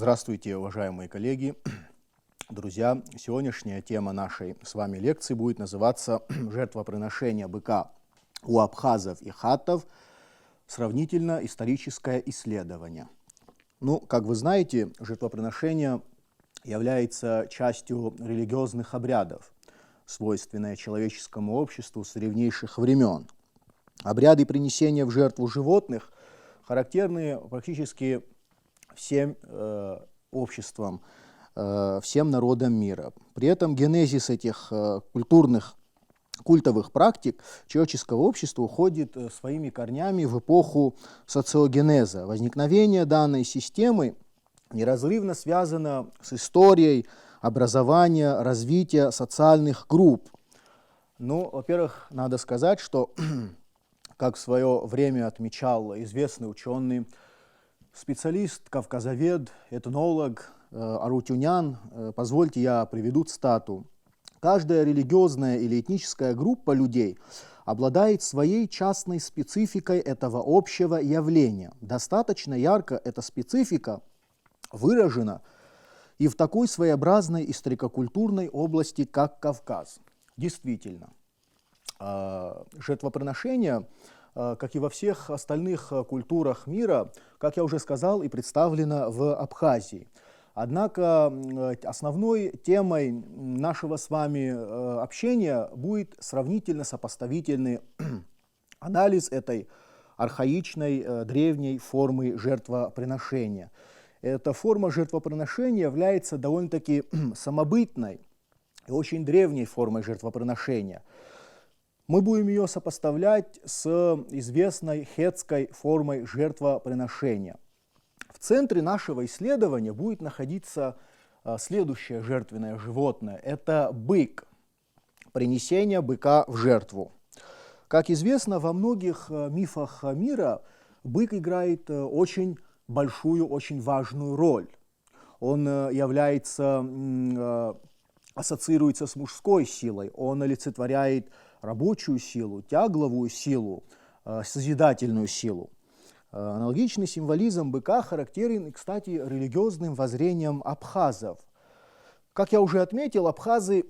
Здравствуйте, уважаемые коллеги, друзья. Сегодняшняя тема нашей с вами лекции будет называться «Жертвоприношение быка у абхазов и хаттов. Сравнительно историческое исследование». Ну, как вы знаете, жертвоприношение является частью религиозных обрядов, свойственное человеческому обществу с древнейших времен. Обряды принесения в жертву животных характерны практически всем обществам, всем народам мира. При этом генезис этих культовых практик человеческого общества уходит своими корнями в эпоху социогенеза. Возникновение данной системы неразрывно связано с историей образования, развития социальных групп. Ну, во-первых, надо сказать, что, как в свое время отмечал известный ученый, специалист, кавказовед, этнолог Арутюнян, позвольте я приведу цитату. «Каждая религиозная или этническая группа людей обладает своей частной спецификой этого общего явления. Достаточно ярко эта специфика выражена и в такой своеобразной историко-культурной области, как Кавказ». Действительно, жертвоприношение, как и во всех остальных культурах мира, как я уже сказал, и представлено в Абхазии. Однако основной темой нашего с вами общения будет сравнительно-сопоставительный анализ этой архаичной древней формы жертвоприношения. Эта форма жертвоприношения является довольно-таки самобытной и очень древней формой жертвоприношения. Мы будем ее сопоставлять с известной хетской формой жертвоприношения. В центре нашего исследования будет находиться следующее жертвенное животное. Это бык, принесение быка в жертву. Как известно, во многих мифах мира бык играет очень большую, очень важную роль. Он ассоциируется с мужской силой, он олицетворяет рабочую силу, тягловую силу, созидательную силу. Аналогичный символизм быка характерен, кстати, религиозным воззрениям абхазов. Как я уже отметил, абхазы,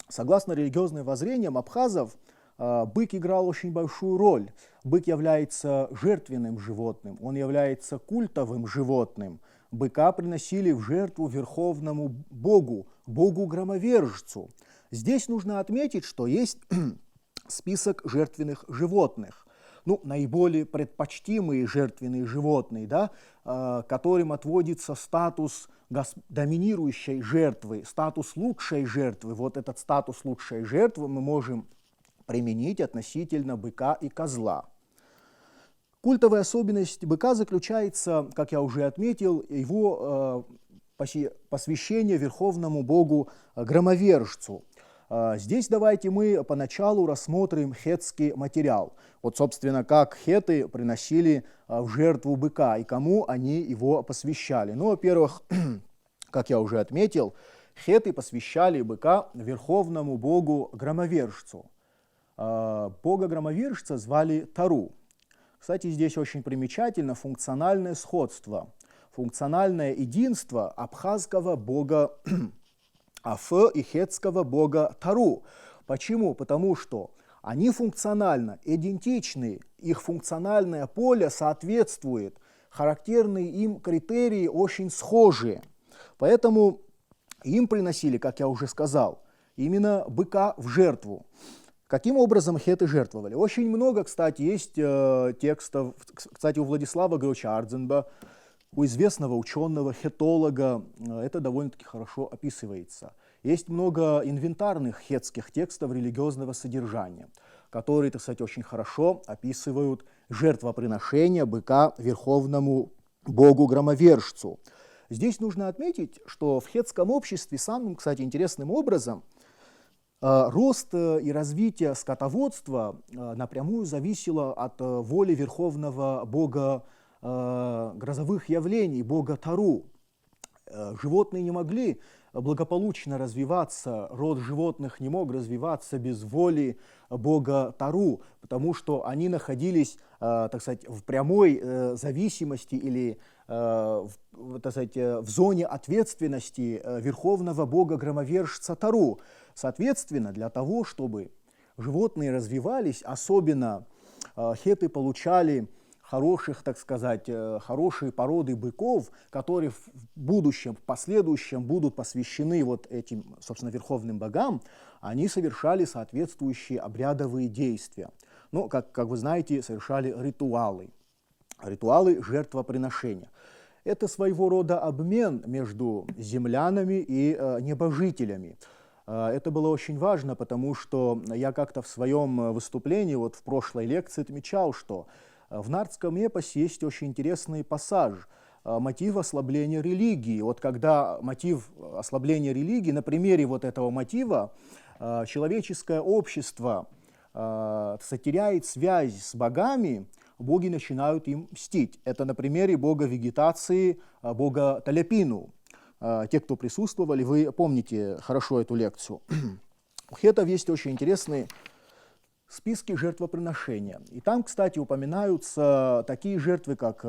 согласно религиозным воззрениям абхазов, бык играл очень большую роль. Бык является жертвенным животным, он является культовым животным. Быка приносили в жертву верховному богу, богу-громовержцу. Здесь нужно отметить, что есть список жертвенных животных. Ну, наиболее предпочтимые жертвенные животные, да, которым отводится статус доминирующей жертвы, статус лучшей жертвы. Вот этот статус лучшей жертвы мы можем применить относительно быка и козла. Культовая особенность быка заключается, как я уже отметил, его посвящение верховному богу-громовержцу. Здесь давайте мы поначалу рассмотрим хетский материал. Вот, собственно, как хеты приносили в жертву быка и кому они его посвящали. Ну, во-первых, как я уже отметил, хеты посвящали быка верховному богу-громовержцу. Бога-громовержца звали Тару. Кстати, здесь очень примечательно функциональное сходство, функциональное единство абхазского бога Аф и хетского бога Тару. Почему? Потому что они функционально идентичны, их функциональное поле соответствует, характерные им критерии очень схожие. Поэтому им приносили, как я уже сказал, именно быка в жертву. Каким образом хеты жертвовали? Очень много, кстати, есть текстов, кстати, у Владислава Григорьевича Ардзенба, у известного ученого, хетолога, это довольно-таки хорошо описывается. Есть много инвентарных хетских текстов религиозного содержания, которые, так сказать, очень хорошо описывают жертвоприношение быка верховному богу-громовержцу. Здесь нужно отметить, что в хетском обществе самым, кстати, интересным образом рост и развитие скотоводства напрямую зависело от воли верховного бога грозовых явлений, бога Тару. Животные не могли благополучно развиваться, род животных не мог развиваться без воли бога Тару, потому что они находились, так сказать, в прямой зависимости или так сказать, в зоне ответственности верховного бога-громовержца Тару. Соответственно, для того, чтобы животные развивались, особенно хетты получали хороших, так сказать, хорошие породы быков, которые в будущем, в последующем будут посвящены вот этим, собственно, верховным богам, они совершали соответствующие обрядовые действия. Ну, как вы знаете, совершали ритуалы жертвоприношения. Это своего рода обмен между землянами и небожителями. Это было очень важно, потому что я как-то в своем выступлении, вот в прошлой лекции отмечал, что в нардском эпосе есть очень интересный пассаж, мотив ослабления религии. Вот когда мотив ослабления религии, на примере вот этого мотива, человеческое общество теряет связь с богами, боги начинают им мстить. Это на примере бога вегетации, бога Таляпину. Те, кто присутствовали, вы помните хорошо эту лекцию. У хеттов есть очень интересные списки жертвоприношения. И там, кстати, упоминаются такие жертвы, как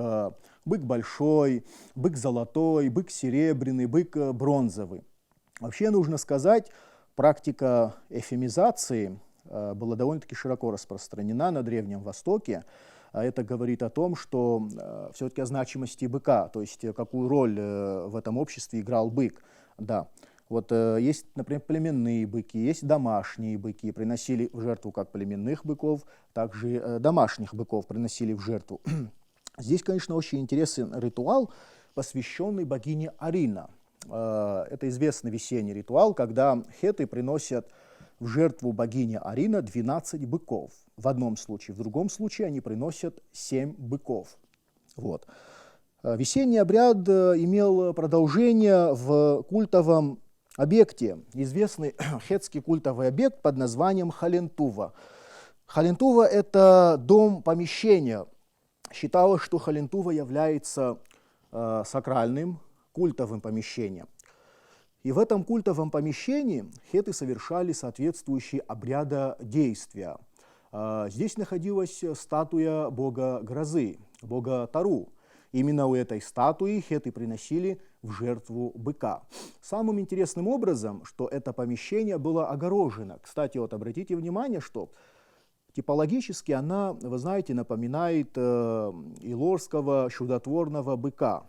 бык большой, бык золотой, бык серебряный, бык бронзовый. Вообще, нужно сказать, практика эфемизации была довольно-таки широко распространена на Древнем Востоке. Это говорит о том, что все-таки о значимости быка, то есть какую роль в этом обществе играл бык. Да. Вот есть, например, племенные быки, есть домашние быки, приносили в жертву как племенных быков, так же домашних быков приносили в жертву. Здесь, конечно, очень интересный ритуал, посвященный богине Арина. Это известный весенний ритуал, когда хетты приносят в жертву богине Арина 12 быков. В одном случае, в другом случае они приносят 7 быков. Вот. Весенний обряд имел продолжение в культовом объекте, известный хеттский культовый объект под названием Халентува. Халентува – это дом-помещение. Считалось, что Халентува является сакральным культовым помещением. И в этом культовом помещении хетты совершали соответствующие обрядодействия. Здесь находилась статуя бога грозы, бога Тару. Именно у этой статуи хетты приносили в жертву быка. Самым интересным образом, что это помещение было огорожено. Кстати, вот обратите внимание, что типологически она, вы знаете, напоминает илорского чудотворного быка.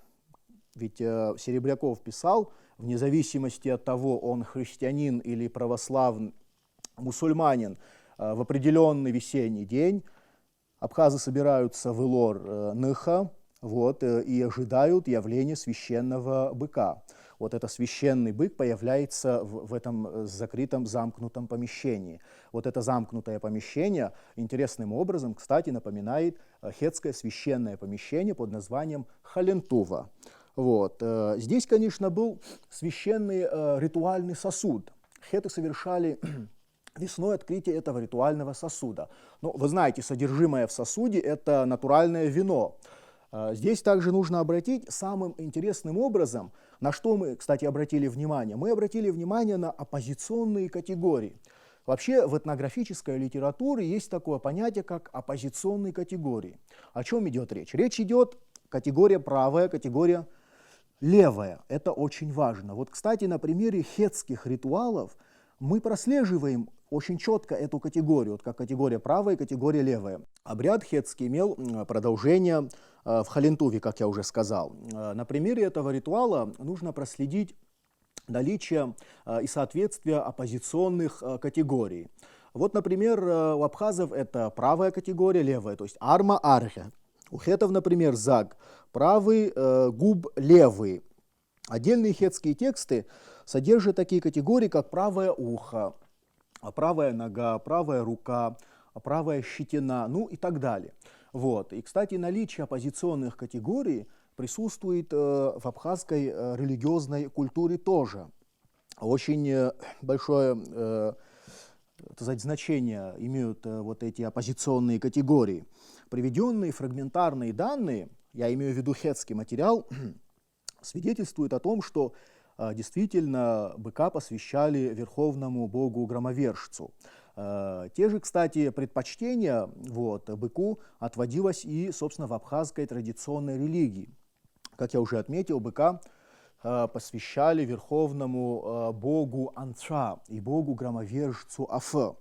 Ведь Серебряков писал, вне зависимости от того, он христианин или православный мусульманин, в определенный весенний день абхазы собираются в Илор-Ныха, вот, и ожидают явления священного быка. Вот этот священный бык появляется в этом закрытом, замкнутом помещении. Вот это замкнутое помещение интересным образом, кстати, напоминает хеттское священное помещение под названием Халентува. Вот. Здесь, конечно, был священный ритуальный сосуд. Хетты совершали весной открытие этого ритуального сосуда. Ну, вы знаете, содержимое в сосуде – это натуральное вино. Здесь также нужно обратить самым интересным образом, на что мы, кстати, обратили внимание. Мы обратили внимание на оппозиционные категории. Вообще в этнографической литературе есть такое понятие, как оппозиционные категории. О чем идет речь? Речь идет категория правая, категория левая. Это очень важно. Вот, кстати, на примере хеттских ритуалов мы прослеживаем очень четко эту категорию, вот как категория правая и категория левая. Обряд хеттский имел продолжение в Халентуве, как я уже сказал. На примере этого ритуала нужно проследить наличие и соответствие оппозиционных категорий. Вот, например, у абхазов это правая категория, левая, то есть арма-архе. У хеттов, например, заг, правый, губ, левый. Отдельные хеттские тексты содержат такие категории, как правое ухо, правая нога, правая рука, правая щетина, ну и так далее. Вот. И, кстати, наличие оппозиционных категорий присутствует в абхазской религиозной культуре тоже. Очень большое значение имеют вот эти оппозиционные категории. Приведенные фрагментарные данные, я имею в виду хеттский материал, свидетельствуют о том, что действительно быка посвящали верховному богу-громовержцу. Те же, кстати, предпочтения быку отводилось и, собственно, в абхазской традиционной религии. Как я уже отметил, быка посвящали верховному богу Анца и богу-громовержцу Афе.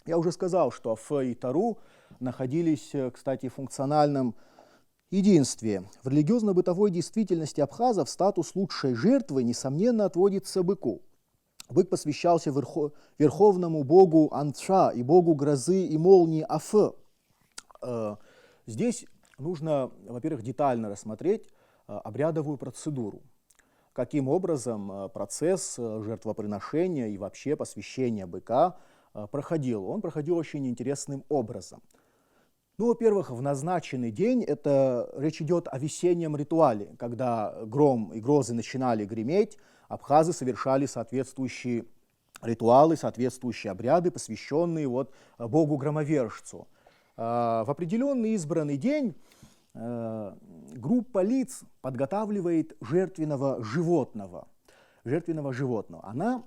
Я уже сказал, что Афе и Тару находились, кстати, в функциональном единстве. В религиозно-бытовой действительности абхазов статус лучшей жертвы, несомненно, отводится быку. Бык посвящался верховному богу Анца и богу грозы и молнии Афе. Здесь нужно, во-первых, детально рассмотреть обрядовую процедуру. Каким образом процесс жертвоприношения и вообще посвящения быка проходил. Он проходил очень интересным образом. Ну, во-первых, в назначенный день речь идет о весеннем ритуале, когда гром и грозы начинали греметь, абхазы совершали соответствующие ритуалы, соответствующие обряды, посвященные богу-громовержцу. В определенный избранный день группа лиц подготавливает жертвенного животного. Она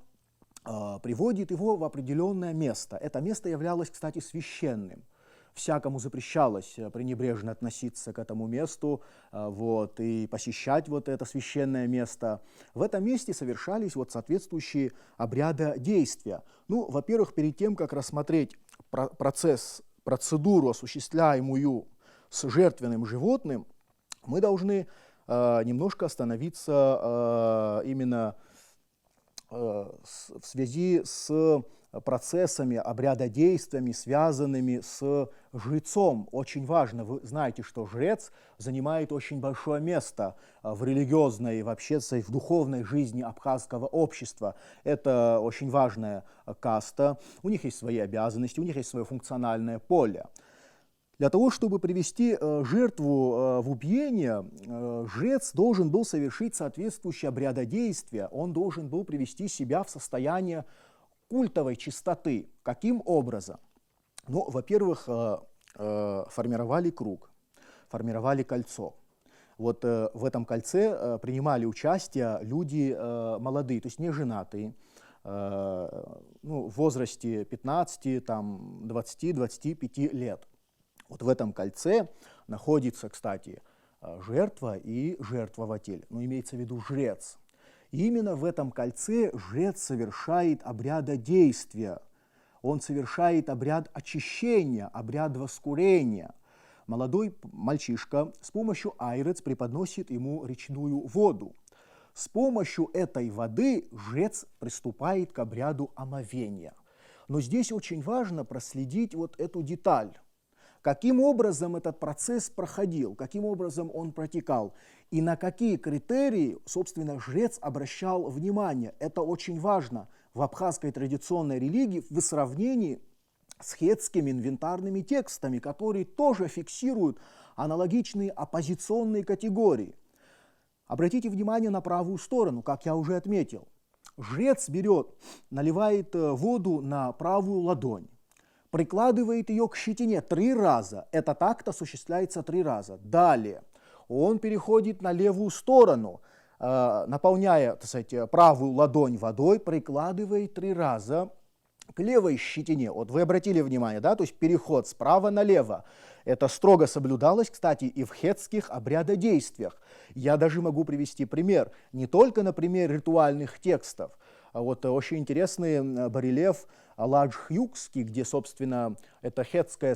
приводит его в определенное место. Это место являлось, кстати, священным. Всякому запрещалось пренебрежно относиться к этому месту и посещать это священное место. В этом месте совершались соответствующие обрядодействия. Ну, во-первых, перед тем, как рассмотреть процедуру, осуществляемую с жертвенным животным, мы должны немножко остановиться именно в связи с процессами, обрядодействиями, связанными с жрецом. Очень важно, вы знаете, что жрец занимает очень большое место в религиозной, вообще в духовной жизни абхазского общества. Это очень важная каста, у них есть свои обязанности, у них есть свое функциональное поле. Для того, чтобы привести жертву в убиение, жрец должен был совершить соответствующее обрядодействие, он должен был привести себя в состояние культовой чистоты. Каким образом? Ну, во-первых, формировали круг, формировали кольцо. В этом кольце принимали участие люди молодые, то есть не женатые, в возрасте 15, 20-25 лет. В этом кольце находится, кстати, жертва и жертвователь, имеется в виду жрец. И именно в этом кольце жрец совершает обрядодействие, он совершает обряд очищения, обряд воскурения. Молодой мальчишка с помощью айрец преподносит ему речную воду. С помощью этой воды жрец приступает к обряду омовения. Но здесь очень важно проследить эту деталь. Каким образом этот процесс проходил, каким образом он протекал и на какие критерии, собственно, жрец обращал внимание. Это очень важно в абхазской традиционной религии в сравнении с хетскими инвентарными текстами, которые тоже фиксируют аналогичные оппозиционные категории. Обратите внимание на правую сторону, как я уже отметил. Жрец наливает воду на правую ладонь, прикладывает ее к щетине 3 раза. Этот акт осуществляется 3 раза. Далее он переходит на левую сторону, наполняя, правую ладонь водой, прикладывает 3 раза к левой щетине. Вы обратили внимание, да? То есть переход справа налево. Это строго соблюдалось, кстати, и в хетских обрядодействиях. Я даже могу привести пример, не только на примере ритуальных текстов. Очень интересный барельеф Ладжхюкский, где, собственно, это хатское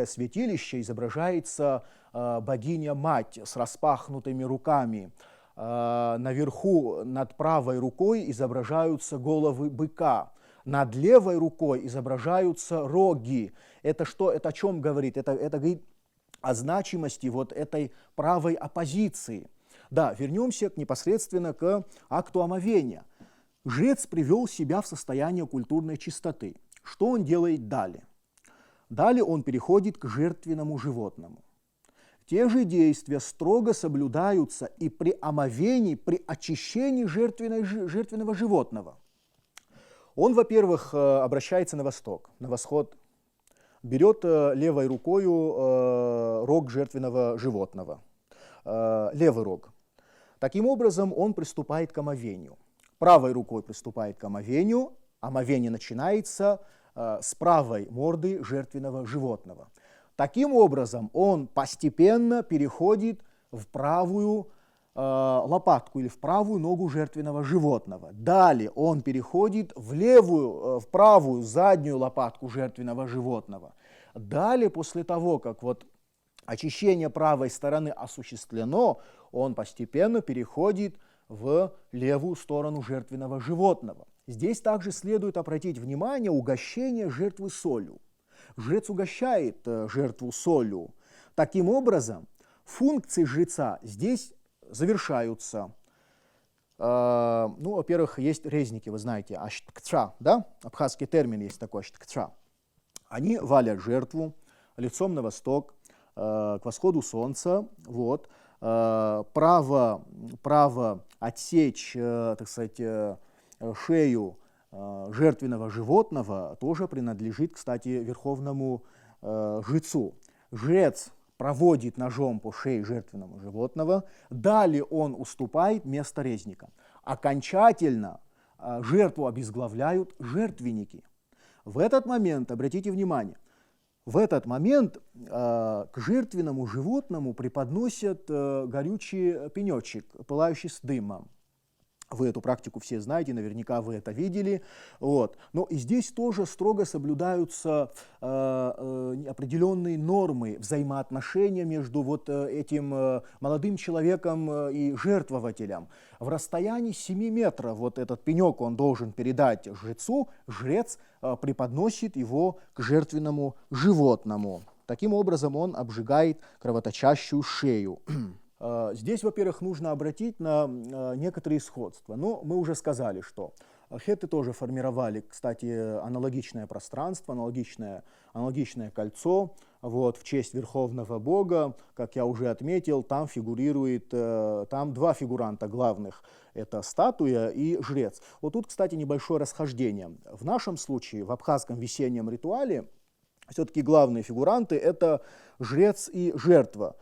святилище, изображается богиня-мать с распахнутыми руками. Наверху, над правой рукой изображаются головы быка, над левой рукой изображаются роги. Это что? Это о чем говорит? Это говорит о значимости этой правой оппозиции. Да, вернемся непосредственно к акту омовения. Жрец привел себя в состояние культурной чистоты. Что он делает далее? Далее он переходит к жертвенному животному. Те же действия строго соблюдаются и при омовении, при очищении жертвенного животного. Он, во-первых, обращается на восток, на восход, берет левой рукою рог жертвенного животного, левый рог. Таким образом, он приступает к омовению. Правой рукой приступает к омовению. Омовение начинается с правой морды жертвенного животного. Таким образом, он постепенно переходит в правую лопатку или в правую ногу жертвенного животного. Далее он переходит в правую заднюю лопатку жертвенного животного. Далее, после того, как очищение правой стороны осуществлено, он постепенно переходит в левую сторону жертвенного животного. Здесь также следует обратить внимание угощение жертвы солью. Жрец угощает жертву солью. Таким образом, функции жреца здесь завершаются. Во-первых, есть резники, вы знаете, ашткча, да? Абхазский термин есть такой, ашткча. Они валят жертву лицом на восток, к восходу солнца, право отсечь, так сказать, шею жертвенного животного тоже принадлежит, кстати, верховному жрецу. Жрец проводит ножом по шее жертвенного животного, далее он уступает место резника. Окончательно жертву обезглавляют жертвенники. В этот момент, обратите внимание, к жертвенному животному преподносят горючий пенечек, пылающий с дымом. Вы эту практику все знаете, наверняка вы это видели. Но и здесь тоже строго соблюдаются определенные нормы взаимоотношения между этим молодым человеком и жертвователем. В расстоянии 7 метров этот пенек он должен передать жрецу, жрец преподносит его к жертвенному животному. Таким образом он обжигает кровоточащую шею. Здесь, во-первых, нужно обратить на некоторые сходства. Но мы уже сказали, что хетты тоже формировали, кстати, аналогичное пространство, аналогичное кольцо в честь верховного бога. Как я уже отметил, там два фигуранта главных. Это статуя и жрец. Тут, кстати, небольшое расхождение. В нашем случае, в абхазском весеннем ритуале, все-таки главные фигуранты – это жрец и жертва.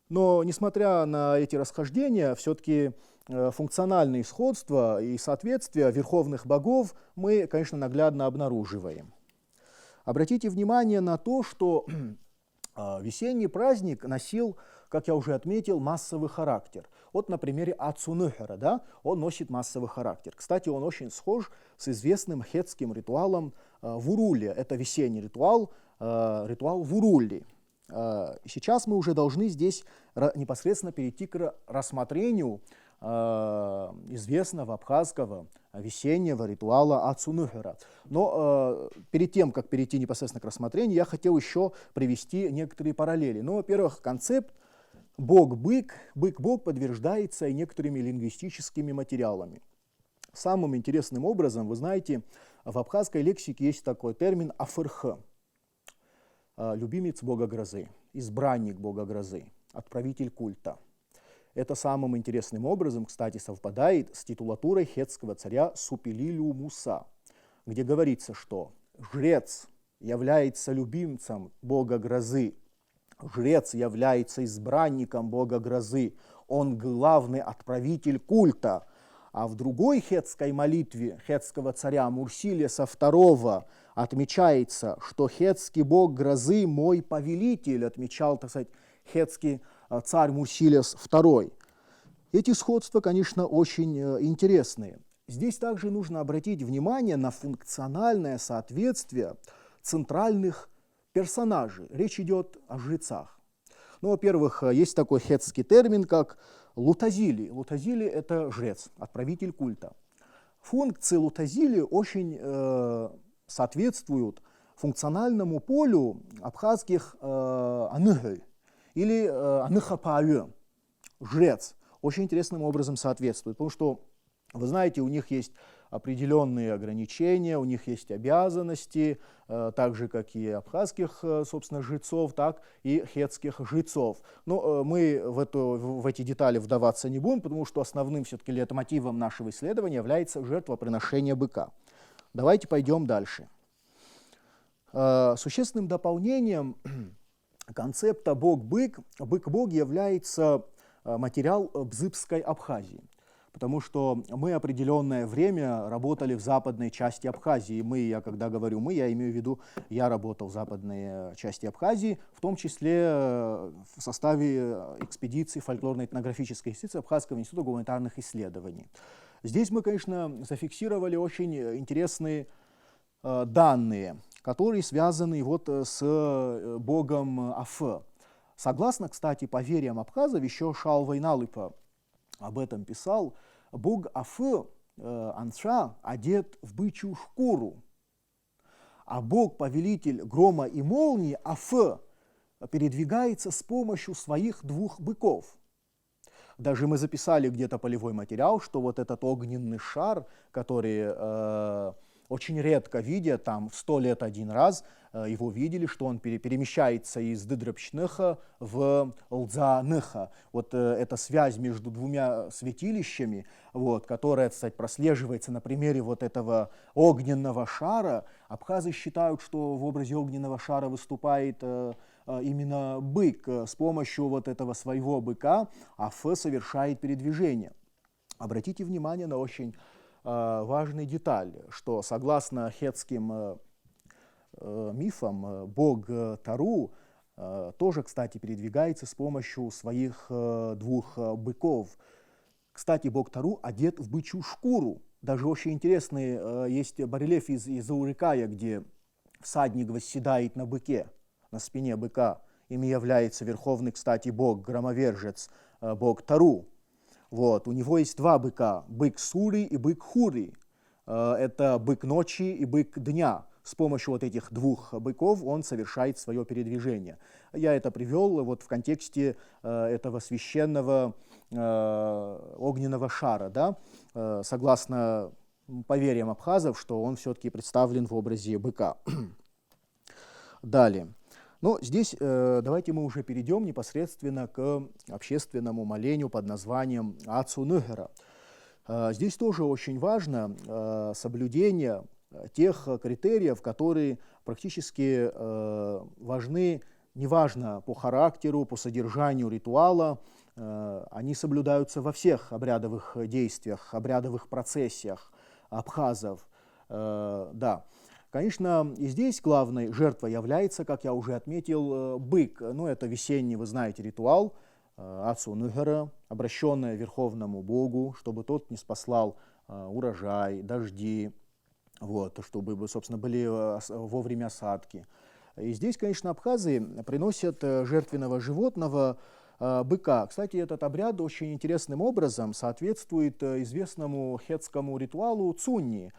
Но, несмотря на эти расхождения, все-таки функциональные сходства и соответствия верховных богов мы, конечно, наглядно обнаруживаем. Обратите внимание на то, что весенний праздник носил, как я уже отметил, массовый характер. На примере Ацунухера, да, он носит массовый характер. Кстати, он очень схож с известным хетским ритуалом Вурули. Это весенний ритуал Вурули. Сейчас мы уже должны здесь непосредственно перейти к рассмотрению известного абхазского весеннего ритуала Ацунухера. Но перед тем, как перейти непосредственно к рассмотрению, я хотел еще привести некоторые параллели. Во-первых, концепт бог-бык, бык-бог подтверждается и некоторыми лингвистическими материалами. Самым интересным образом, вы знаете, в абхазской лексике есть такой термин «афырх». Любимец бога грозы, избранник бога грозы, отправитель культа. Это самым интересным образом, кстати, совпадает с титулатурой хетского царя Супилилю Муса, где говорится, что жрец является любимцем бога грозы, жрец является избранником бога грозы, он главный отправитель культа. А в другой хетской молитве хетского царя Мурсилеса II отмечается, что хетский бог грозы мой повелитель, отмечал, так сказать, хетский царь Мурсилес II. Эти сходства, конечно, очень интересные. Здесь также нужно обратить внимание на функциональное соответствие центральных персонажей. Речь идет о жрецах. Во-первых, есть такой хетский термин, как лутазили. Лутазили – это жрец, отправитель культа. Функции лутазили очень соответствуют функциональному полю абхазских аныхы или аныхапаю, жрец. Очень интересным образом соответствует, потому что, вы знаете, у них есть определенные ограничения, у них есть обязанности, так же, как и абхазских, собственно, жрецов, так и хетских жрецов. Но мы в эти детали вдаваться не будем, потому что основным все-таки лейтмотивом нашего исследования является жертвоприношение быка. Давайте пойдем дальше. Существенным дополнением концепта бог-бык, бык-бог является материал Бзыбской Абхазии. Потому что мы определенное время работали в западной части Абхазии. Я когда говорю мы, я имею в виду, я работал в западной части Абхазии, в том числе в составе экспедиции фольклорно-этнографической институции Абхазского института гуманитарных исследований. Здесь мы, конечно, зафиксировали очень интересные данные, которые связаны вот с богом Аф. Согласно, кстати, поверьям абхазов, еще Шаал Вайналыпа об этом писал, бог Аф, Анша, одет в бычью шкуру, а бог-повелитель грома и молнии Аф передвигается с помощью своих двух быков. Даже мы записали где-то полевой материал, что вот этот огненный шар, который очень редко видят, там в 100 лет один раз его видели, что он перемещается из Дыдрапчныха в Лдзаныха. Вот эта связь между двумя святилищами, вот, которая, кстати, прослеживается на примере вот этого огненного шара. Абхазы считают, что в образе огненного шара выступает именно бык. С помощью вот этого своего быка Аф совершает передвижение. Обратите внимание на очень важная деталь, что согласно хетским мифам, бог Тару тоже, кстати, передвигается с помощью своих двух быков. Кстати, бог Тару одет в бычью шкуру. Даже очень интересный есть барельеф из Аурикая, где всадник восседает на быке, на спине быка. Ими является верховный, кстати, бог-громовержец, бог Тару. Вот. У него есть два быка, бык Сури и бык Хури. Это бык ночи и бык дня. С помощью вот этих двух быков он совершает свое передвижение. Я это привел вот в контексте этого священного огненного шара, да? Согласно поверьям абхазов, что он все-таки представлен в образе быка. Далее. Но здесь давайте мы уже перейдем непосредственно к общественному молению под названием Ацу Ныгера. Здесь тоже очень важно соблюдение тех критериев, которые практически важны, неважно по характеру, по содержанию ритуала, они соблюдаются во всех обрядовых действиях, обрядовых процессиях абхазов. Да. Конечно, и здесь главной жертвой является, как я уже отметил, бык. Ну, это весенний, вы знаете, ритуал Ацу Ныгера, обращенный Верховному Богу, чтобы тот не спаслал урожай, дожди, вот, чтобы, собственно, были вовремя осадки. И здесь, конечно, абхазы приносят жертвенного животного, быка. Кстати, этот обряд очень интересным образом соответствует известному хетскому ритуалу Цунни.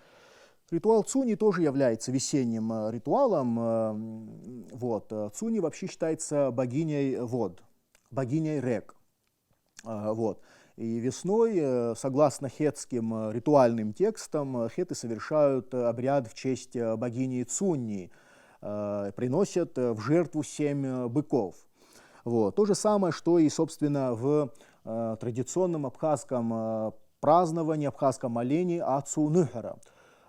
Ритуал Цунни тоже является весенним ритуалом. Вот. Цунни вообще считается богиней вод, богиней рек. Вот. И весной, согласно хетским ритуальным текстам, хеты совершают обряд в честь богини Цунни, приносят в жертву 7 быков. Вот. То же самое, что и, собственно, в традиционном абхазском праздновании, абхазском молении Ацу Ныгера.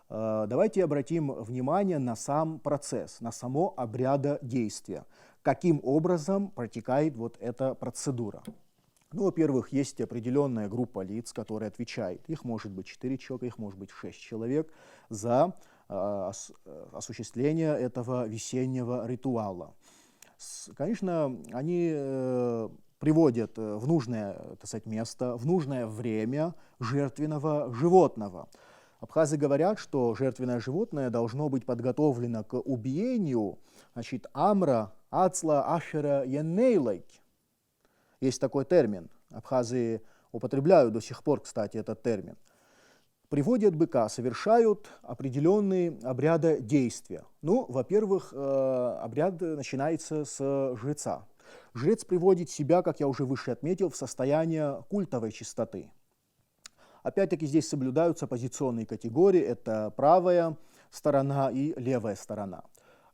Давайте обратим внимание на сам процесс, на само обрядодействие. Каким образом протекает вот эта процедура? Ну, во-первых, есть определенная группа лиц, которая отвечает. Их может быть 4 человека, их может быть 6 человек за осуществление этого весеннего ритуала. Конечно, они приводят в нужное, так сказать, место, в нужное время жертвенного животного. Абхазы говорят, что жертвенное животное должно быть подготовлено к убиению, значит, амра, ацла, ашера, яннейлайк. Есть такой термин. Абхазы употребляют до сих пор, кстати, этот термин. Приводят быка, совершают определенные обряды действия. Ну, во-первых, обряд начинается с жреца. Жрец приводит себя, как я уже выше отметил, в состояние культовой чистоты. Опять-таки здесь соблюдаются позиционные категории, это правая сторона и левая сторона.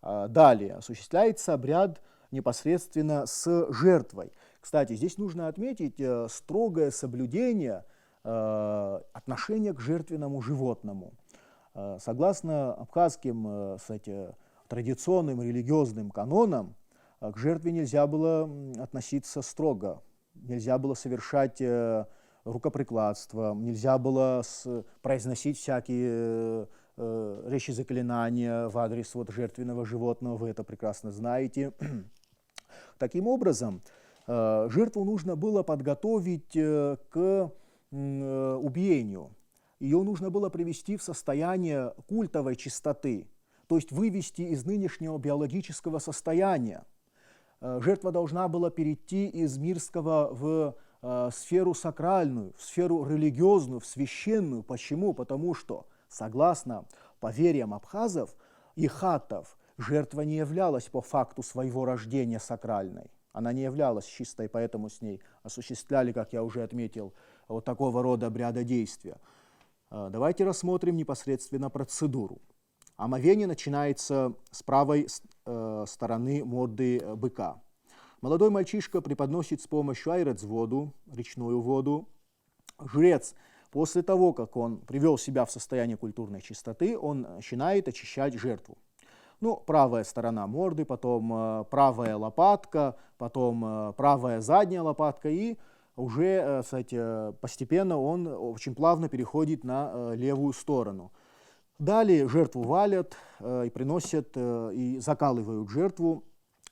Далее осуществляется обряд непосредственно с жертвой. Кстати, здесь нужно отметить строгое соблюдение отношения к жертвенному животному. Согласно абхазским, кстати, традиционным религиозным канонам, к жертве нельзя было относиться строго. нельзя было совершать рукоприкладство, нельзя было произносить всякие речи заклинания в адрес вот жертвенного животного, вы это прекрасно знаете. Таким образом, жертву нужно было подготовить к убиению. Ее нужно было привести в состояние культовой чистоты, то есть вывести из нынешнего биологического состояния. Жертва должна была перейти из мирского в сферу сакральную, в сферу религиозную, в священную. Почему? Потому что, согласно поверьям абхазов и хаттов, жертва не являлась по факту своего рождения сакральной. Она не являлась чистой, поэтому с ней осуществляли, как я уже отметил, вот такого рода обрядодействия. Давайте рассмотрим непосредственно процедуру. Омовение начинается с правой стороны морды быка. Молодой мальчишка преподносит с помощью айрец воду, речную воду. Жрец, после того, как он привел себя в состояние культурной чистоты, он начинает очищать жертву. Ну, правая сторона морды, потом правая лопатка, потом правая задняя лопатка, и уже, кстати, постепенно он очень плавно переходит на левую сторону. Далее жертву валят и приносят, и закалывают жертву.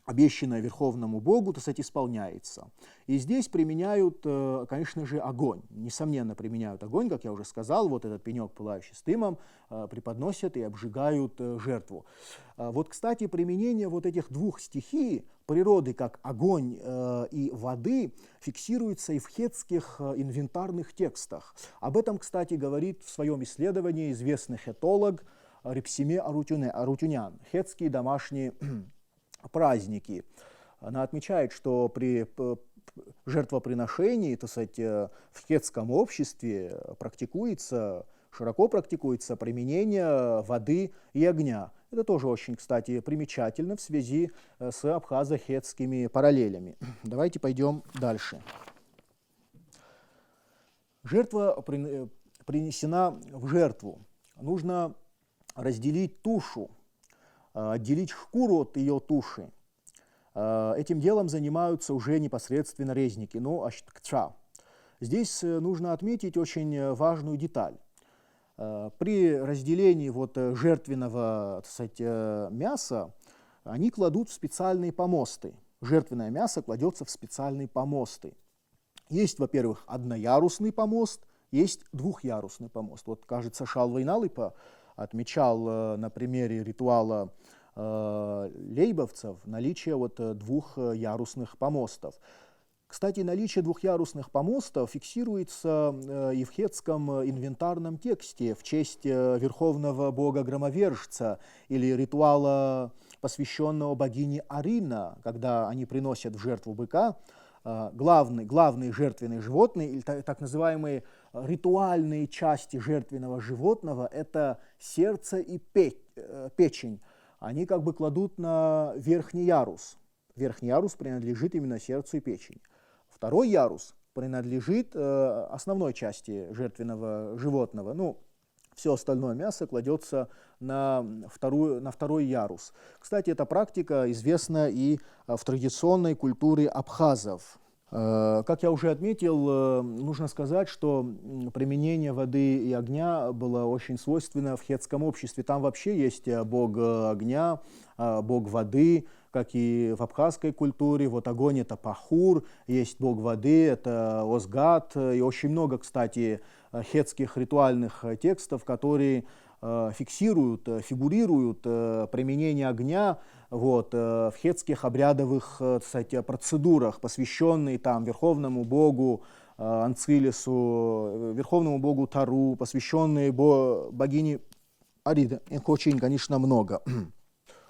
Обещанное Верховному Богу, так сказать, исполняется. И здесь применяют, конечно же, огонь. Несомненно, применяют огонь, как я уже сказал, вот этот пенек, пылающий с дымом, преподносят и обжигают жертву. Вот, кстати, применение вот этих двух стихий, природы, как огонь и воды, фиксируется и в хетских инвентарных текстах. Об этом, кстати, говорит в своем исследовании известный хетолог Репсиме Арутюнян, хетские домашние праздники. Она отмечает, что при жертвоприношении, так сказать, в хетском обществе широко практикуется применение воды и огня. Это тоже очень, кстати, примечательно в связи с абхазо-хетскими параллелями. Давайте пойдем дальше. Жертва принесена в жертву. Нужно разделить тушу, отделить шкуру от ее туши. Этим делом занимаются уже непосредственно резники, но ащткча. Здесь нужно отметить очень важную деталь. При разделении вот жертвенного, так сказать, мяса они кладут в специальные помосты. Жертвенное мясо кладется в специальные помосты. Есть, во-первых, одноярусный помост, есть двухярусный помост. Вот, кажется, Шалва Иналыпа отмечал на примере ритуала лейбовцев наличие вот двухярусных помостов. Кстати, наличие двухярусных помостов фиксируется и в хетском инвентарном тексте в честь верховного бога-громовержца или ритуала, посвященного богине Арина, когда они приносят в жертву быка. Главные жертвенные животные, или так называемые ритуальные части жертвенного животного, это сердце и печень. Они как бы кладут на верхний ярус. Верхний ярус принадлежит именно сердцу и печени. Второй ярус принадлежит основной части жертвенного животного. Ну, все остальное мясо кладется на второй ярус. Кстати, эта практика известна и в традиционной культуре абхазов. Как я уже отметил, нужно сказать, что применение воды и огня было очень свойственно в хетском обществе. Там вообще есть бог огня, бог воды, как и в абхазской культуре. Вот огонь — это пахур, есть бог воды — это озгат. И очень много, кстати, хетских ритуальных текстов, которые фигурируют применение огня вот, в хетских обрядовых, кстати, процедурах, посвященные там верховному богу Анцилесу, верховному богу Тару, посвященные богине Арида. Их очень, конечно, много.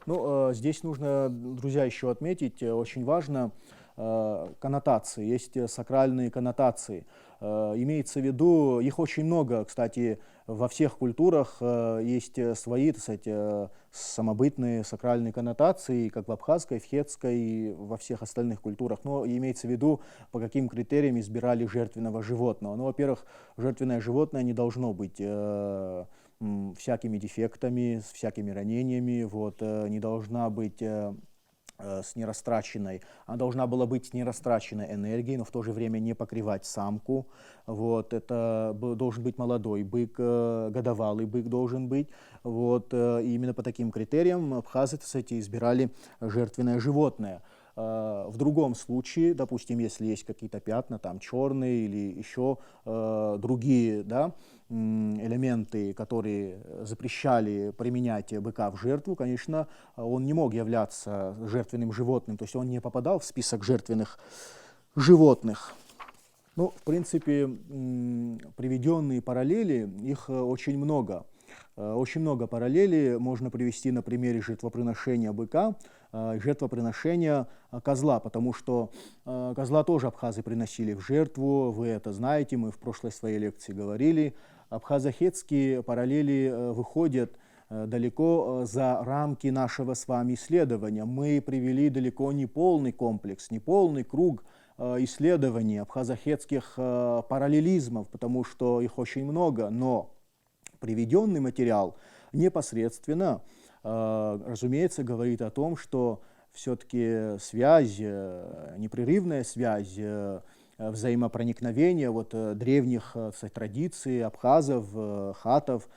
Ну, здесь нужно, друзья, еще отметить, очень важно, коннотации, есть сакральные коннотации. Имеется в виду, их очень много, кстати, во всех культурах есть свои, так сказать, самобытные сакральные коннотации, как в абхазской, в хетской и во всех остальных культурах. Но имеется в виду, по каким критериям избирали жертвенного животного. Ну, во-первых, жертвенное животное не должно быть всякими дефектами, с всякими ранениями, вот, не должна быть с нерастраченной, она должна была быть с нерастраченной энергией, но в то же время не покрывать самку. Вот, это должен быть молодой бык, годовалый бык должен быть. Вот, и именно по таким критериям абхазы, кстати, избирали жертвенное животное. В другом случае, допустим, если есть какие-то пятна, там черные или еще другие, да, элементы, которые запрещали применять быка в жертву, конечно, он не мог являться жертвенным животным, то есть он не попадал в список жертвенных животных. Ну, в принципе, приведенные параллели, их очень много. Очень много параллелей можно привести на примере жертвоприношения быка и жертвоприношения козла, потому что козла тоже абхазы приносили в жертву, вы это знаете, мы в прошлой своей лекции говорили. Абхазохетские параллели выходят далеко за рамки нашего с вами исследования. Мы привели далеко не полный комплекс, не полный круг исследований абхазохетских параллелизмов, потому что их очень много, но приведенный материал непосредственно, разумеется, говорит о том, что все-таки связь, непрерывная связь, взаимопроникновение вот, древних традиций абхазов, хатов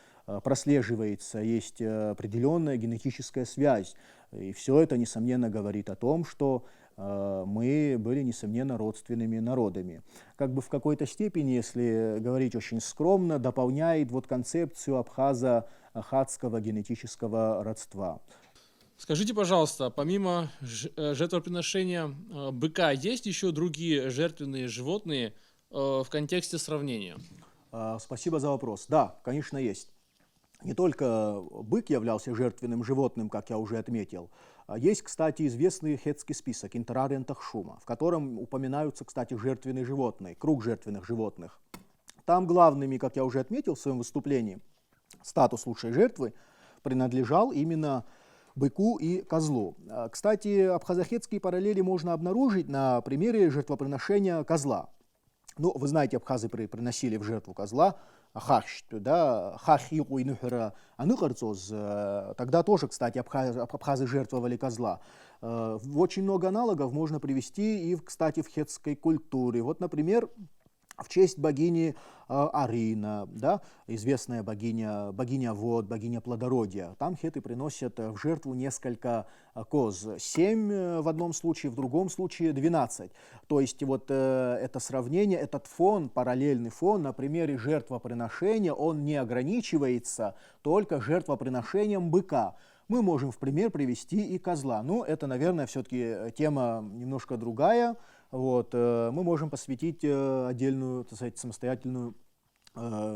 прослеживается, есть определенная генетическая связь. И все это, несомненно, говорит о том, что мы были, несомненно, родственными народами. Как бы в какой-то степени, если говорить очень скромно, дополняет вот концепцию абхазо-хатского генетического родства. Скажите, пожалуйста, помимо жертвоприношения быка, есть еще другие жертвенные животные в контексте сравнения? Спасибо за вопрос. Да, конечно, есть. Не только бык являлся жертвенным животным, как я уже отметил. Есть, кстати, известный хетский список «Интерарен Тахшума», в котором упоминаются, кстати, жертвенные животные, круг жертвенных животных. Там главными, как я уже отметил в своем выступлении, статус лучшей жертвы принадлежал именно быку и козлу. Кстати, абхазохетские параллели можно обнаружить на примере жертвоприношения козла. Ну, вы знаете, абхазы приносили в жертву козла, да, тогда тоже, кстати, абхазы жертвовали козла. Очень много аналогов можно привести и, кстати, в хетской культуре. Вот, например, в честь богини Арина, да, известная богиня вод, богиня плодородия. Там хеты приносят в жертву несколько коз. 7 в одном случае, в другом случае 12. То есть вот это сравнение, этот фон, параллельный фон на примере жертвоприношения, он не ограничивается только жертвоприношением быка. Мы можем в пример привести и козла. Но это, наверное, все-таки тема немножко другая. Вот, мы можем посвятить отдельную, так сказать, самостоятельную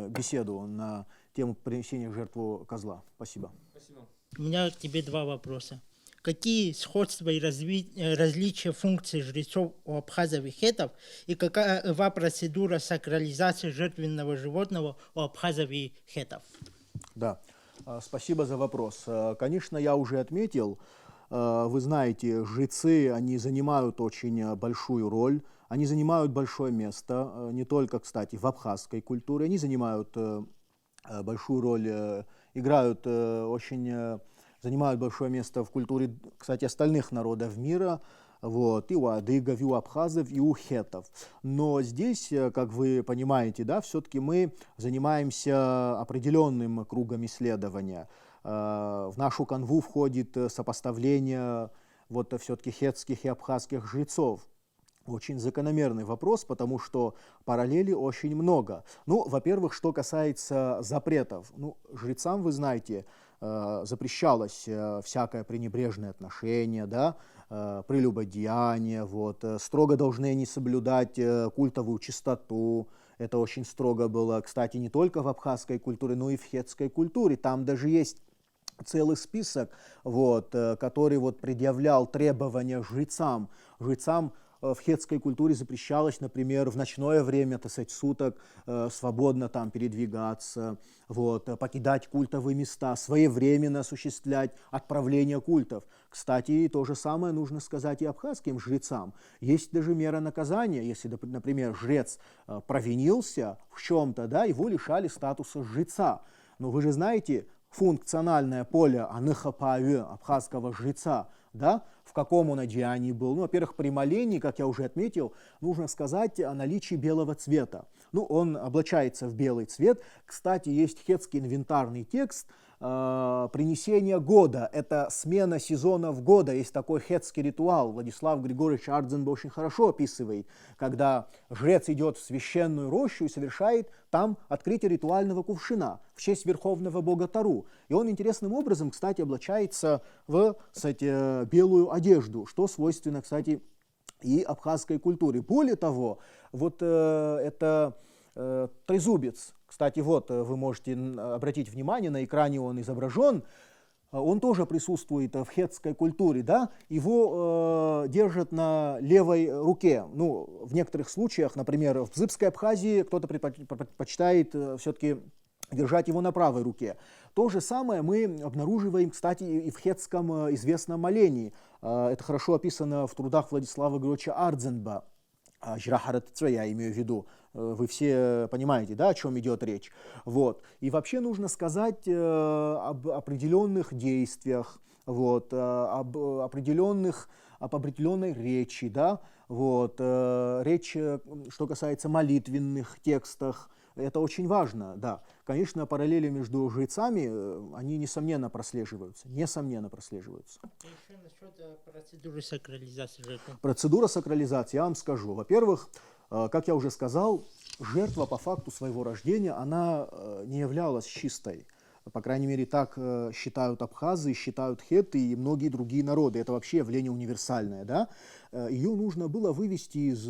беседу на тему принесения в жертву козла. Спасибо. Спасибо. У меня к тебе 2 вопроса. Какие сходства и различия функций жрецов у абхазов и хетов, и какова процедура сакрализации жертвенного животного у абхазов и хетов? Да, спасибо за вопрос. Конечно, я уже отметил, вы знаете, жрецы, они занимают очень большую роль, они занимают большое место, не только, кстати, в абхазской культуре, они занимают большую роль, играют занимают большое место в культуре, кстати, остальных народов мира, вот, и у адыгов, и у абхазов, и у хетов. Но здесь, как вы понимаете, да, все-таки мы занимаемся определенным кругом исследования. В нашу канву входит сопоставление вот все-таки хетских и абхазских жрецов. Очень закономерный вопрос, потому что параллелей очень много. Ну, во-первых, что касается запретов. Ну, жрецам, вы знаете, запрещалось всякое пренебрежное отношение, да, прелюбодеяние, вот, строго должны они соблюдать культовую чистоту. Это очень строго было, кстати, не только в абхазской культуре, но и в хетской культуре. Там даже есть целый список, вот, который вот предъявлял требования жрецам. Жрецам в хетской культуре запрещалось, например, в ночное время, так сказать, суток свободно там передвигаться, вот, покидать культовые места, своевременно осуществлять отправление культов. Кстати, то же самое нужно сказать и абхазским жрецам. Есть даже мера наказания, если, например, жрец провинился в чем-то, да, его лишали статуса жреца. Но вы же знаете, функциональное поле аныхапаве абхазского жреца, да, в каком он одеянии был. Ну, во-первых, при молении, как я уже отметил, нужно сказать о наличии белого цвета. Ну, он облачается в белый цвет. Кстати, есть хетский инвентарный текст принесение года. Это смена сезонов года. Есть такой хетский ритуал. Владислав Григорьевич Ардзенба очень хорошо описывает, когда жрец идет в священную рощу и совершает там открытие ритуального кувшина в честь верховного бога Тару. И он интересным образом, кстати, облачается в, кстати, белую одежду, что свойственно, кстати, и абхазской культуре. Более того, вот это трезубец. Кстати, вот вы можете обратить внимание, на экране он изображен. Он тоже присутствует в хетской культуре, да? Его держат на левой руке. Ну, в некоторых случаях, например, в Бзыбской Абхазии кто-то предпочитает все-таки держать его на правой руке. То же самое мы обнаруживаем, кстати, и в хетском известном молении. Это хорошо описано в трудах Владислава Григорьевича Ардзенба. Я имею в виду, вы все понимаете, да, о чем идет речь. Вот. И вообще нужно сказать об определенных действиях, вот, об определенной речи, да, вот, речь, что касается молитвенных текстов, это очень важно, да. Конечно, параллели между жрецами, они несомненно прослеживаются, несомненно прослеживаются. Еще насчет процедуры сакрализации жертвы. Процедура сакрализации, я вам скажу. Во-первых, как я уже сказал, жертва по факту своего рождения, она не являлась чистой. По крайней мере, так считают абхазы, считают хетты и многие другие народы. Это вообще явление универсальное. Да? Ее нужно было вывести из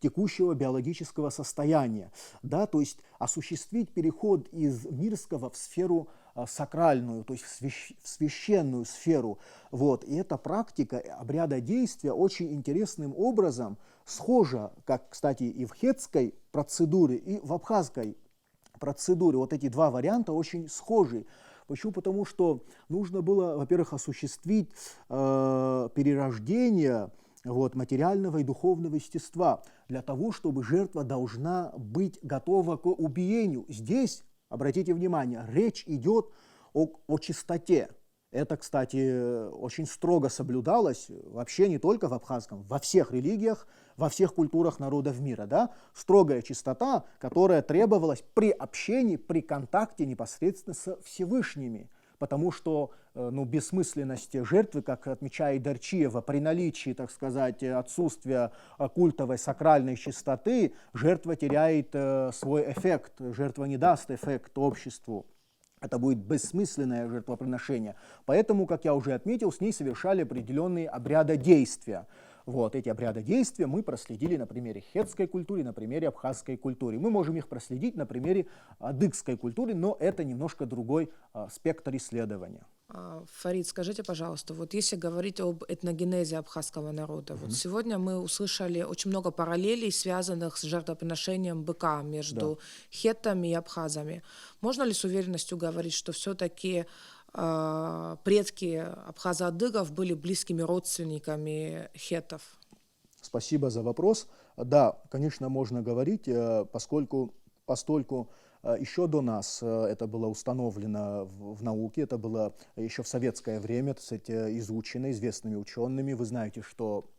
текущего биологического состояния. Да? То есть осуществить переход из мирского в сферу сакральную, то есть в священную сферу. Вот. И эта практика обряда действия очень интересным образом схожа, как, кстати, и в хетской процедуре, и в абхазской процедуре. Вот эти два варианта очень схожи. Почему? Потому что нужно было, во-первых, осуществить перерождение вот, материального и духовного естества для того, чтобы жертва должна быть готова к убиению. Здесь, обратите внимание, речь идет о чистоте. Это, кстати, очень строго соблюдалось вообще не только в абхазском, во всех религиях, во всех культурах народов мира. Да? Строгая чистота, которая требовалась при общении, при контакте непосредственно с Всевышними. Потому что бессмысленность жертвы, как отмечает Дарчиева, при наличии, так сказать, отсутствия культовой сакральной чистоты, жертва теряет свой эффект, жертва не даст эффект обществу. Это будет бессмысленное жертвоприношение. Поэтому, как я уже отметил, с ней совершали определенные обрядодействия. Вот эти обрядодействия мы проследили на примере хетской культуры, на примере абхазской культуры. Мы можем их проследить на примере адыгской культуры, но это немножко другой спектр исследования. Фарид, скажите, пожалуйста, вот если говорить об этногенезе абхазского народа, вот сегодня мы услышали очень много параллелей, связанных с жертвоприношением быка между хеттами и абхазами. Можно ли с уверенностью говорить, что все-таки предки абхазо-адыгов были близкими родственниками хеттов? Спасибо за вопрос. Да, конечно, можно говорить, постольку еще до нас это было установлено в науке, это было еще в советское время, так сказать, изучено известными учеными. Вы знаете, что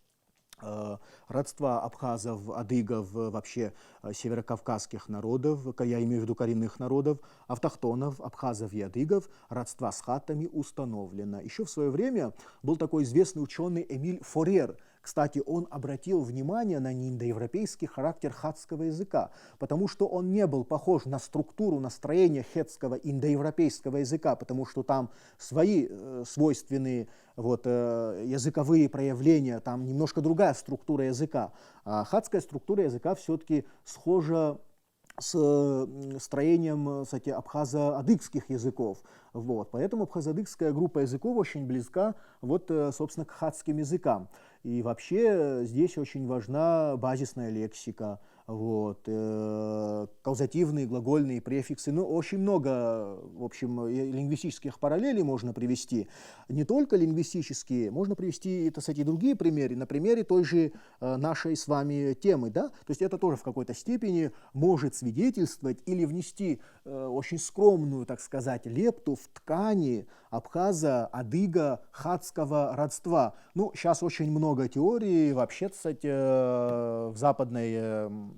родства абхазов, адыгов, вообще северокавказских народов, я имею в виду коренных народов, автохтонов, абхазов и адыгов, родства с хаттами установлено. Еще в свое время был такой известный ученый Эмиль Форер. Кстати, он обратил внимание на неиндоевропейский характер хатского языка, потому что он не был похож на структуру, настроение хетского индоевропейского языка, потому что там свои свойственные языковые проявления, там немножко другая структура языка. А хатская структура языка все-таки схожа с строением, кстати, абхазо-адыгских языков. Вот. Поэтому абхазо-адыгская группа языков очень близка, собственно, к хатским языкам. И вообще здесь очень важна базисная лексика, вот, каузативные, глагольные префиксы. Ну, очень много, в общем, лингвистических параллелей можно привести. Не только лингвистические, можно привести, так сказать, и другие примеры. На примере той же нашей с вами темы, да? То есть это тоже в какой-то степени может свидетельствовать или внести очень скромную, так сказать, лепту в ткани абхазо-адыго-хатского родства. Ну, сейчас очень много теорий, вообще, кстати, в западной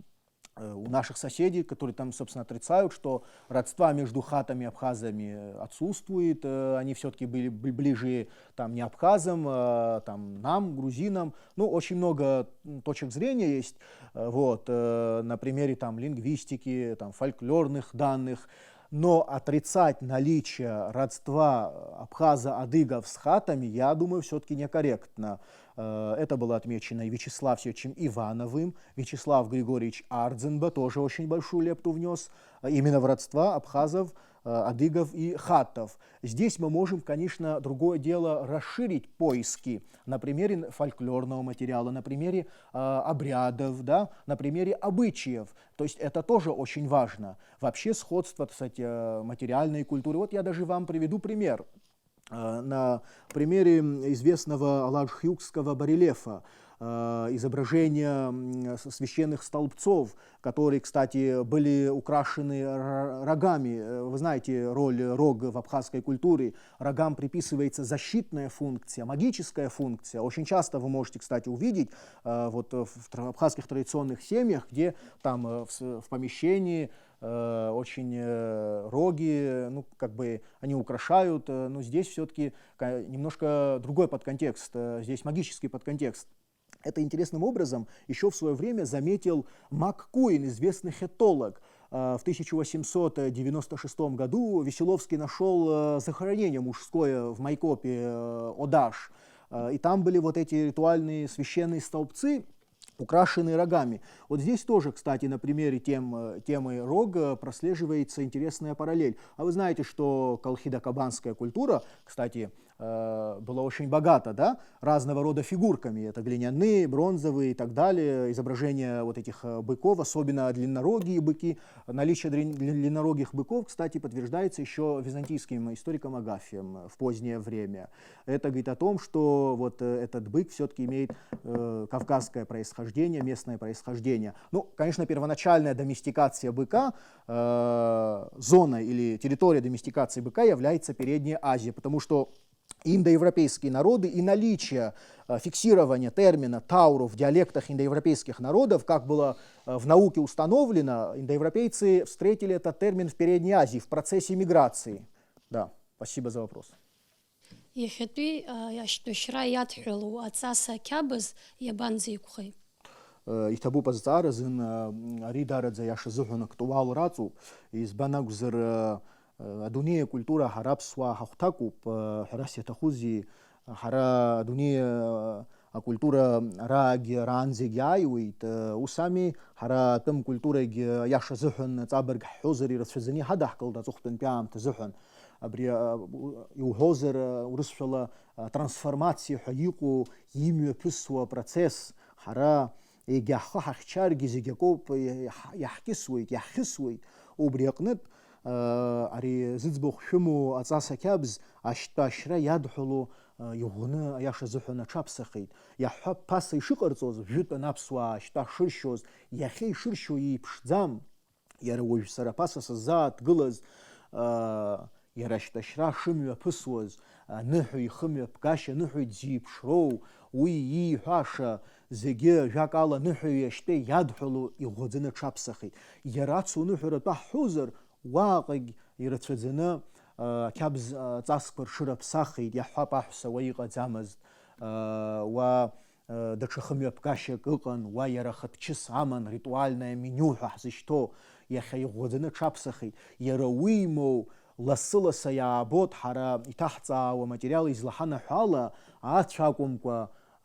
у наших соседей, которые там, собственно, отрицают, что родства между хатами и абхазами отсутствует. Они все-таки были ближе там, не абхазам, там, нам, грузинам. Ну, очень много точек зрения есть. Вот, на примере там, лингвистики, там, фольклорных данных. Но отрицать наличие родства абхаза-адыгов с хатами, я думаю, все-таки некорректно. Это было отмечено и Вячеславом Всеволодовичем Ивановым. Вячеслав Григорьевич Ардзенба тоже очень большую лепту внес именно в родства абхазов, адыгов и хаттов. Здесь мы можем, конечно, другое дело расширить поиски на примере фольклорного материала, на примере обрядов, да, на примере обычаев. То есть это тоже очень важно. Вообще сходство, кстати, материальной культуры. Вот я даже вам приведу пример. На примере известного аладжхюкского барельефа, изображения священных столбцов, которые, кстати, были украшены рогами. Вы знаете роль рога в абхазской культуре. Рогам приписывается защитная функция, магическая функция. Очень часто вы можете, кстати, увидеть вот в абхазских традиционных семьях, где там в помещении очень роги, ну, как бы они украшают, но здесь все-таки немножко другой подконтекст, здесь магический подконтекст. Это интересным образом еще в свое время заметил МакКуин, известный хетолог. В 1896 году Веселовский нашел захоронение мужское в Майкопе, Одаш, и там были вот эти ритуальные священные столбцы, украшенные рогами. Вот здесь тоже, кстати, на примере темы рога прослеживается интересная параллель. А вы знаете, что колхидо-кабанская культура, кстати, была очень богата, да, разного рода фигурками. Это глиняные, бронзовые и так далее, изображения вот этих быков, особенно длиннорогие быки. Наличие длиннорогих быков, кстати, подтверждается еще византийским историком Агафием в позднее время. Это говорит о том, что вот этот бык все-таки имеет кавказское происхождение, местное происхождение. Ну, конечно, первоначальная доместикация быка, зона или территория доместикации быка является Передняя Азия, потому что индоевропейские народы и наличие фиксирования термина тауру в диалектах индоевропейских народов, как было в науке установлено, индоевропейцы встретили этот термин в Передней Азии в процессе миграции. Да, спасибо за вопрос. Иахьатәи иашьтәашьра иадҳәалоу аҵаса қьабз иабанӡеиқәхеи? Иҭабуп азҵааразын ари дараӡа иашазыҳәан актуал раҵоуп, избан акәзар адунеи акультура ҳара аԥсуаа ҳахәҭакуп, ҳәарас иаҭахузеи, ҳара адунеи акультура араагьы араанӡагьы иааиуеит, ус ами ҳара атәым культурагьы иашазыҳәан ҵабырг ҳҳәозар ирацәаӡаны иҳадаҳкылт аҵыхәтәантәи аамҭа азыҳәан. Абри иуҳәозар урысшәала трансформациа ҳәа иҟоу имҩаԥысуа апроцесс ҳара егьа ҳхы ҳахьчаргьы зегь акоуп иаҳкьысуеит, иаҳхьысуеит. Убри аҟнытә ари зыӡбахә шәымоу аҵас ақьабз ашьтәа-ашьра иадҳәалоу иӷәӷәаны аиашазыҳәан аҽаԥсахеит. Иаҳҳәап ԥаса ишыҟарҵоз жәытәан аԥсуаа ашьтәа шыршьоз, иахьа ишыршьо иеиԥшӡам. Иара уажә сара ԥаса сыззааҭгылаз иара ашьтәа-ашьра шымҩаԥысуаз, аныҳәа ихымҩаԥгашьа, аныҳәа дзиԥшроу, уи ииҳәаша зегьы ажәакала аныҳәаҩи ашьтәеи иадҳәалоу иӷәӷәаӡаны аҽаԥсахеит. Иара ацуныҳәаратәы ҳҳәозар, уаҟагь ирацәаӡаны ақьабз ҵасқәа ршыраԥсахит, иаҳҳәап аҳәса уа иҟаӡамызт, уа даҽа хымҩаԥгашьак ыҟан, уа иара хатәчыс аман, ритуальное меню ҳәа ҳзышьҭоу, иахьа иӷәӷәаӡаны аҽаԥсахит. Иара уимоу лассы-лассы иаабот ҳара иҭаҳҵаауа материал излаҳанаҳәо ала ацәа акәымкәа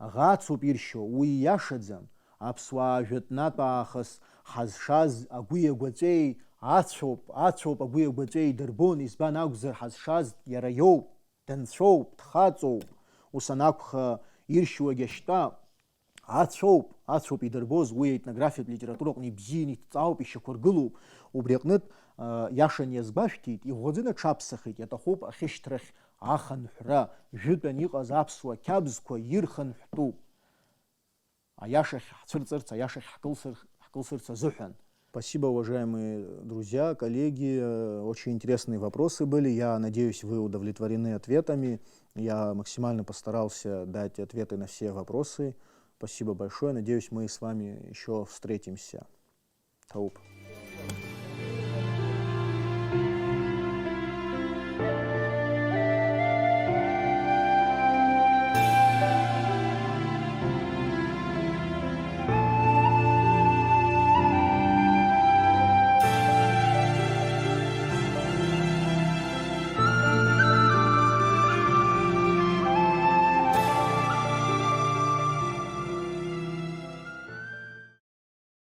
аӷацоуп иршьо, уи ииашаӡам. Аԥсуаа жәытәнатә аахыс ҳазшаз агәи агәаҵәеи ацәоуп агәи агәаҵәеи дырбон, избан акәзар ҳазшаз иара иоуп, данцәоуп, дхаҵоуп. Ус анакәха иршьуагь ашьтәа ацоуп идырбоз уи этнографиатә литература аҟны ибзианы иҭҵаауп, ишьақәыргылоуп. Убри аҟнытә иашан иазгәашәҭит, иӷәӷәаӡаны аҽаԥсахит, иаҭахуп ахьышьҭрахь ахынҳәра, жәытәан иҟаз аԥсуа қьабзқәа ирхынҳәтәуп. Аиашахь ҳцәырҵырц, аиашахь ҳкылсырц азыҳәан. Спасибо, уважаемые друзья, коллеги. Очень интересные вопросы были. Я надеюсь, вы удовлетворены ответами. Я максимально постарался дать ответы на все вопросы. Спасибо большое. Надеюсь, мы с вами еще встретимся. Тауп.